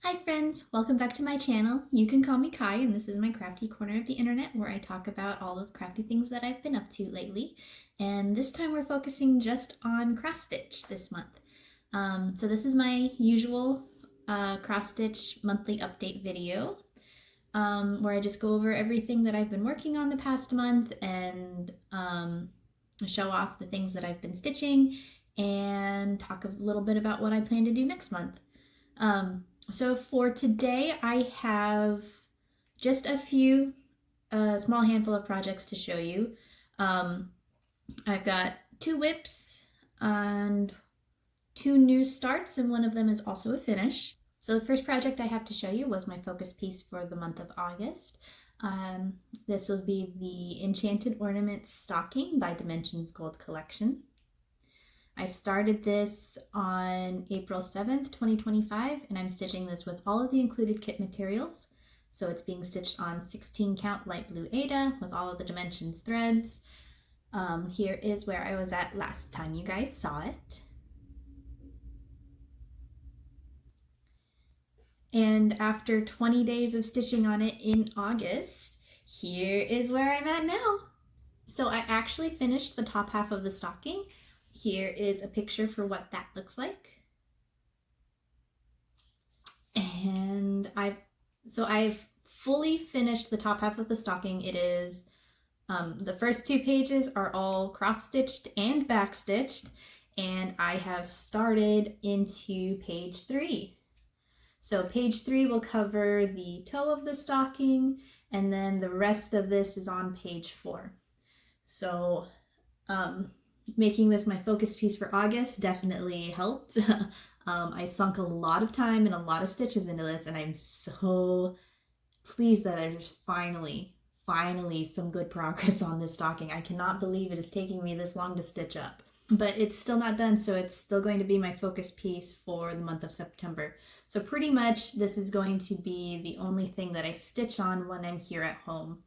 Hi friends, welcome back to my channel. You can call me Kai and this is my crafty corner of the internet where I talk about all of the crafty things that I've been up to lately. And this time we're focusing just on cross stitch this month. So this is my usual cross stitch monthly update video where I just go over everything that I've been working on the past month and show off the things that I've been stitching and talk a little bit about what I plan to do next month. So for today, I have just a few, small handful of projects to show you. I've got 2 whips and 2 new starts, and one of them is also a finish. So the first project I have to show you was my focus piece for the month of August. This will be the Enchanted Ornaments Stocking by Dimensions Gold Collection. I started this on April 7th, 2025, and I'm stitching this with all of the included kit materials. So it's being stitched on 16 count light blue Aida with all of the dimensions threads. Here is where I was at last time you guys saw it. And after 20 days of stitching on it in August, here is where I'm at now. So I actually finished the top half of the stocking. Here is a picture for what that looks like. And I've fully finished the top half of the stocking. It is, the first 2 pages are all cross-stitched and back-stitched, and I have started into page 3. So page 3 will cover the toe of the stocking, and then the rest of this is on page 4. So, making this my focus piece for August definitely helped. I sunk a lot of time and a lot of stitches into this, and I'm so pleased that there's finally some good progress on this stocking. I cannot believe it is taking me this long to stitch up. But it's still not done, so it's still going to be my focus piece for the month of September. So pretty much this is going to be the only thing that I stitch on when I'm here at home.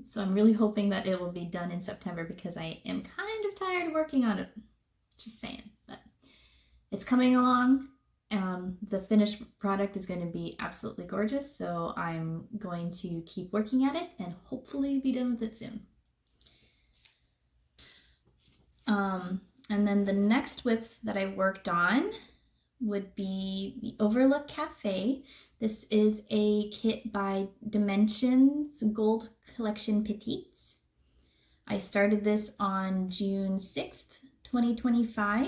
So I'm really hoping that it will be done in September because I am kind of tired of working on it. Just saying, but it's coming along. The finished product is going to be absolutely gorgeous, so I'm going to keep working at it and hopefully be done with it soon. And then the next whip that I worked on would be the Overlook Cafe. This is a kit by Dimensions Gold Collection Petites. I started this on June 6th, 2025,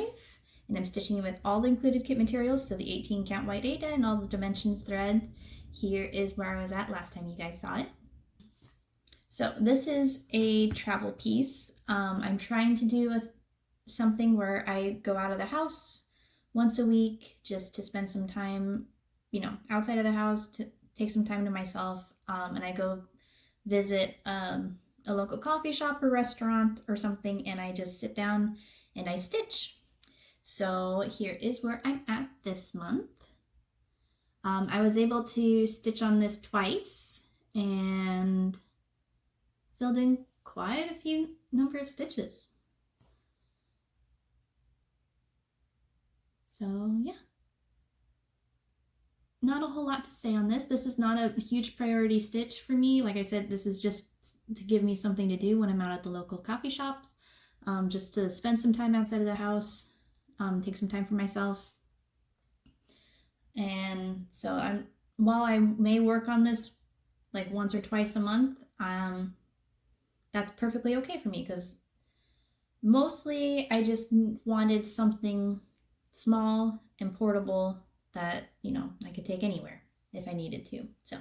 and I'm stitching it with all the included kit materials, so the 18 count white Aida and all the dimensions thread. Here is where I was at last time you guys saw it. So this is a travel piece. I'm trying to do something where I go out of the house once a week just to spend some time, outside of the house, to take some time to myself, and I go visit a local coffee shop or restaurant or something, and I just sit down and I stitch. So here is where I'm at this month. I was able to stitch on this twice and filled in quite a few number of stitches. So yeah, not a whole lot to say on this. This is not a huge priority stitch for me. Like I said, this is just to give me something to do when I'm out at the local coffee shops, just to spend some time outside of the house, take some time for myself. And so while I may work on this like once or twice a month, that's perfectly okay for me because mostly I just wanted something small and portable that, I could take anywhere if I needed to. So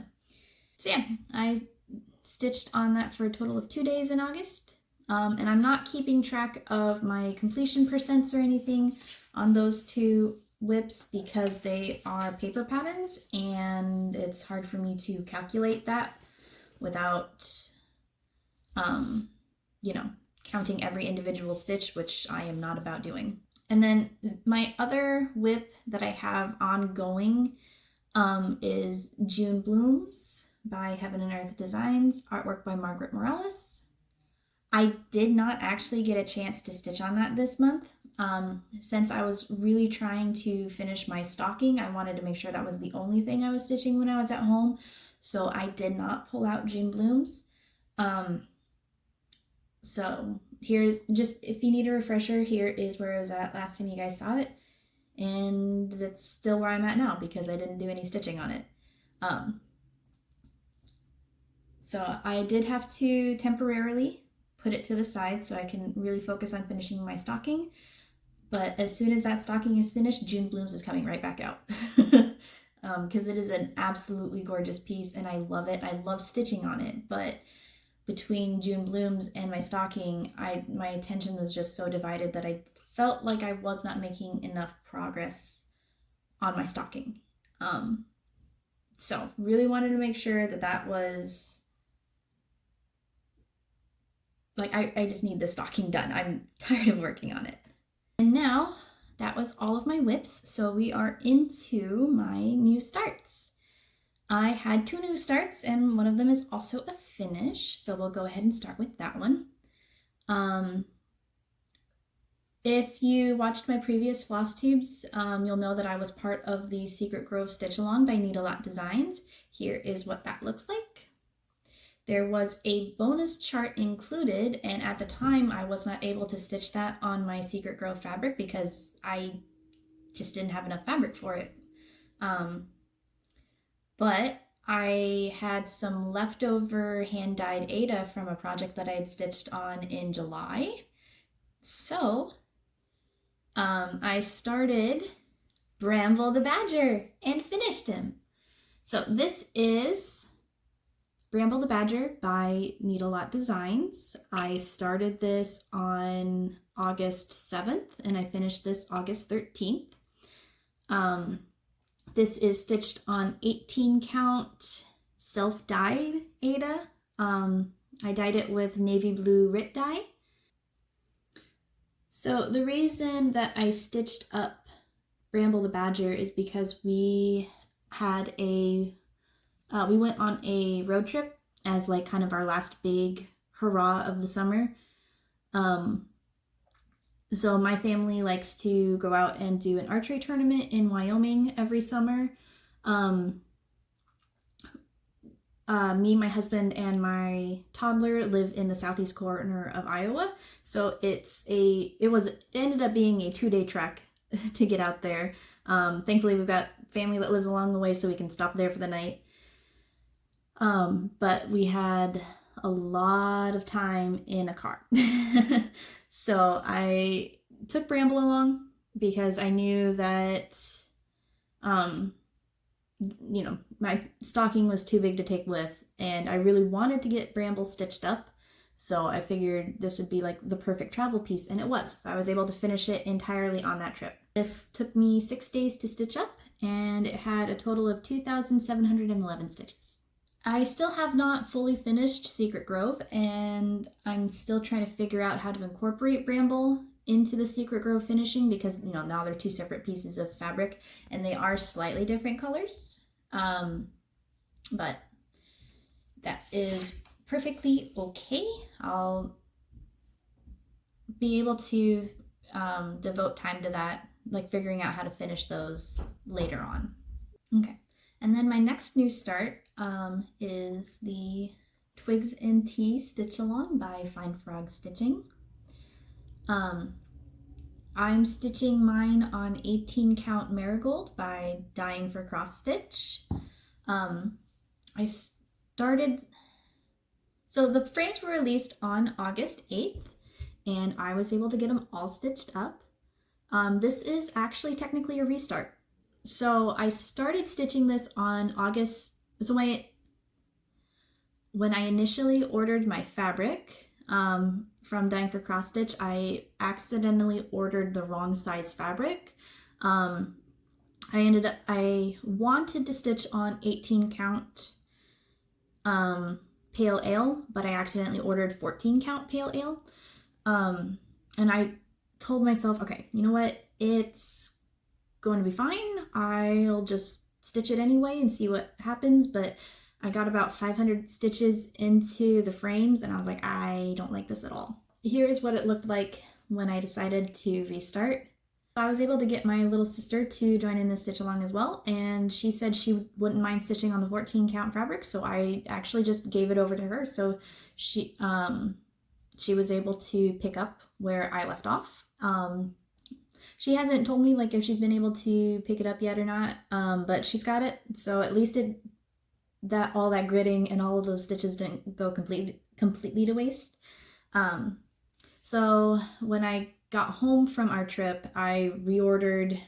yeah, I stitched on that for a total of 2 days in August. And I'm not keeping track of my completion percents or anything on those 2 whips because they are paper patterns and it's hard for me to calculate that without, counting every individual stitch, which I am not about doing. And then my other whip that I have ongoing is June Blooms by Heaven and Earth Designs, artwork by Margaret Morales. I did not actually get a chance to stitch on that this month. Since I was really trying to finish my stocking, I wanted to make sure that was the only thing I was stitching when I was at home. So I did not pull out June blooms. So here's just, if you need a refresher, here is where I was at last time you guys saw it. And that's still where I'm at now because I didn't do any stitching on it. So I did have to temporarily put it to the side so I can really focus on finishing my stocking. But as soon as that stocking is finished, June blooms is coming right back out. Because it is an absolutely gorgeous piece and I love it. I love stitching on it, but between June blooms and my stocking, my attention was just so divided that I felt like I was not making enough progress on my stocking. So really wanted to make sure that that was, like, I just need the stocking done. I'm tired of working on it. And now that was all of my whips, so we are into my new starts. I had 2 new starts and one of them is also a finish, so we'll go ahead and start with that one. If you watched my previous floss tubes, you'll know that I was part of the Secret Grove Stitch Along by Needle Designs. Here is what that looks like. There was a bonus chart included, and at the time I was not able to stitch that on my Secret Grove fabric because I just didn't have enough fabric for it. But I had some leftover hand-dyed Ada from a project that I had stitched on in July. So I started Bramble the Badger and finished him. So this is Bramble the Badger by Needle Designs. I started this on August 7th and I finished this August 13th. This is stitched on 18 count self-dyed Ada. I dyed it with navy blue Rit dye. So the reason that I stitched up Bramble the Badger is because we had we went on a road trip as like kind of our last big hurrah of the summer. So my family likes to go out and do an archery tournament in Wyoming every summer. Me, my husband, and my toddler live in the southeast corner of Iowa. So it ended up being a 2-day trek to get out there. Thankfully, we've got family that lives along the way, so we can stop there for the night. But we had a lot of time in a car. So I took Bramble along because I knew that, you know, my stocking was too big to take with, and I really wanted to get Bramble stitched up. So I figured this would be like the perfect travel piece, and it was. So I was able to finish it entirely on that trip. This took me 6 days to stitch up, and it had a total of 2,711 stitches. I still have not fully finished Secret Grove, and I'm still trying to figure out how to incorporate Bramble into the Secret Grove finishing because, you know, now they're 2 separate pieces of fabric and they are slightly different colors. But that is perfectly okay. I'll be able to devote time to that, like figuring out how to finish those later on. Okay. And then my next new start is the Twigs and Tea Stitch Along by Fine Frog Stitching. I'm stitching mine on 18 count Marigold by Dying for Cross Stitch. I started, so the frames were released on August 8th and I was able to get them all stitched up. This is actually technically a restart. So I started stitching this on August, so when I initially ordered my fabric from Dying for Cross Stitch, I accidentally ordered the wrong size fabric. I wanted to stitch on 18 count Pale Ale, but I accidentally ordered 14 count Pale Ale. And I told myself, okay, you know what, it's going to be fine. I'll just stitch it anyway and see what happens. But I got about 500 stitches into the frames and I was like, I don't like this at all. Here is what it looked like when I decided to restart. I was able to get my little sister to join in the stitch along as well, and she said she wouldn't mind stitching on the 14 count fabric, so I actually just gave it over to her. So she was able to pick up where I left off. She hasn't told me like if she's been able to pick it up yet or not, but she's got it, so at least all that gridding and all of those stitches didn't go completely to waste. So when I got home from our trip, I reordered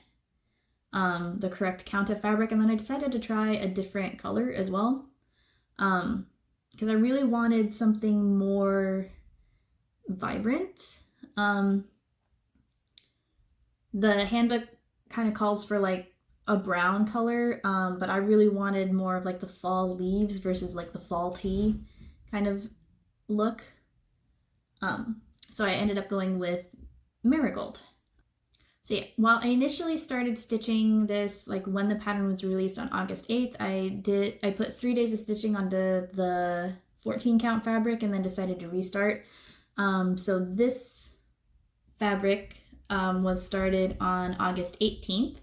the correct count of fabric, and then I decided to try a different color as well, because I really wanted something more vibrant. The handbook kind of calls for like a brown color, but I really wanted more of like the fall leaves versus like the fall tea kind of look. So I ended up going with marigold. So yeah, while I initially started stitching this, like when the pattern was released on August 8th, I put 3 days of stitching onto the 14 count fabric and then decided to restart. So this fabric was started on August 18th,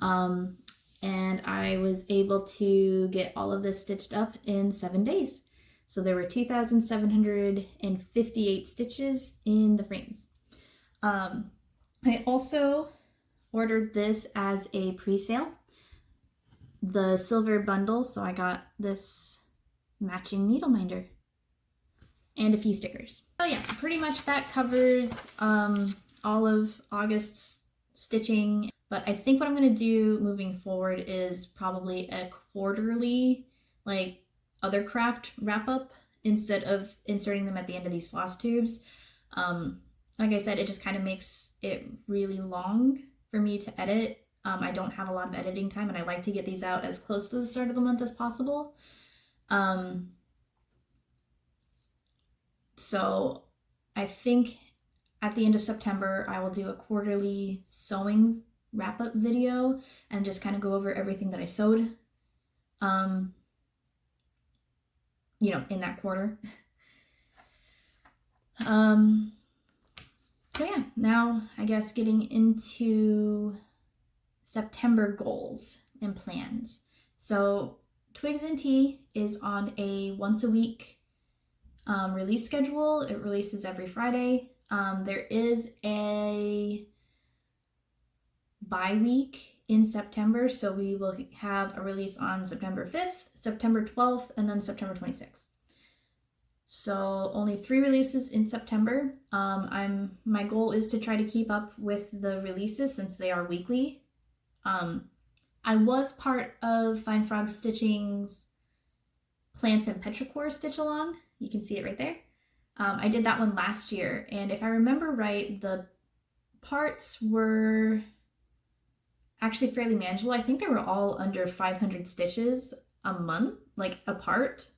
and I was able to get all of this stitched up in 7 days. So there were 2,758 stitches in the frames. I also ordered this as a pre-sale, the silver bundle, so I got this matching needle minder and a few stickers. So yeah, pretty much that covers all of August's stitching, but I think what I'm going to do moving forward is probably a quarterly, like, other craft wrap-up instead of inserting them at the end of these floss tubes. Like I said, it just kind of makes it really long for me to edit. I don't have a lot of editing time, and I like to get these out as close to the start of the month as possible. So I think at the end of September, I will do a quarterly sewing wrap-up video and just kind of go over everything that I sewed, in that quarter. So yeah, now I guess getting into September goals and plans. So Twigs and Tea is on a once a week release schedule. It releases every Friday. There is a bye week in September, so we will have a release on September 5th, September 12th, and then September 26th. So only 3 releases in September. My goal is to try to keep up with the releases since they are weekly. I was part of Fine Frog Stitching's Plants and Petrichor stitch along. You can see it right there. I did that one last year, and if I remember right, the parts were actually fairly manageable. I think they were all under 500 stitches a month, like apart,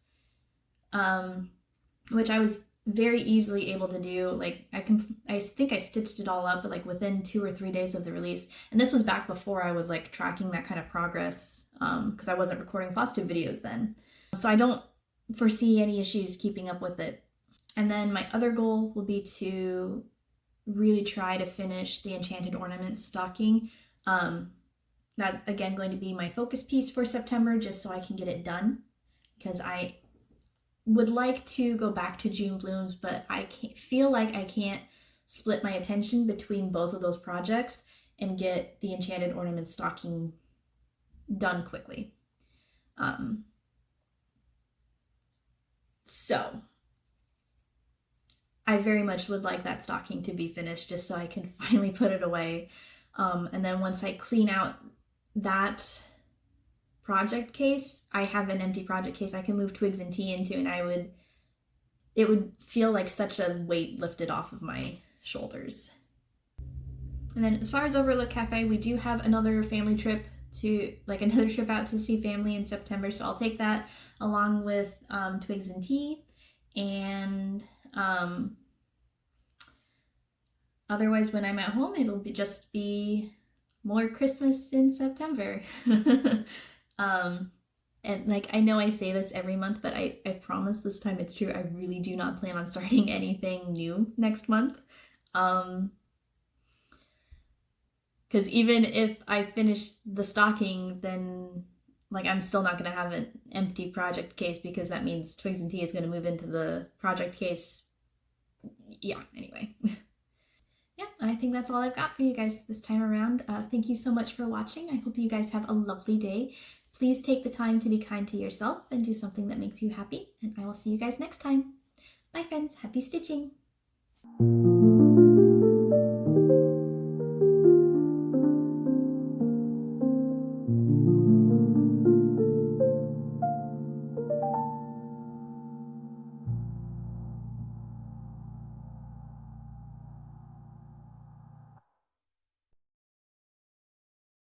which I was very easily able to do. Like I think I stitched it all up like within 2 or 3 days of the release, and this was back before I was like tracking that kind of progress, because I wasn't recording flosstube videos then. So I don't foresee any issues keeping up with it. And then my other goal will be to really try to finish the Enchanted Ornaments stocking. That's again going to be my focus piece for September, just so I can get it done, because I would like to go back to June Blooms, but I feel like I can't split my attention between both of those projects and get the Enchanted Ornament stocking done quickly. So I very much would like that stocking to be finished just so I can finally put it away. And then once I clean out that project case, I have an empty project case I can move Twigs and Tea into, and it would feel like such a weight lifted off of my shoulders. And then as far as Overlook Cafe, we do have another family trip out to see family in September, so I'll take that along with Twigs and Tea, and otherwise when I'm at home it'll just be more Christmas in September. And like, I know I say this every month, but I promise this time it's true. I really do not plan on starting anything new next month. Because even if I finish the stocking, then like I'm still not going to have an empty project case, because that means Twigs and Tea is going to move into the project case. Yeah, anyway. Yeah, I think that's all I've got for you guys this time around. Thank you so much for watching. I hope you guys have a lovely day. Please take the time to be kind to yourself and do something that makes you happy, and I will see you guys next time. Bye friends, happy stitching!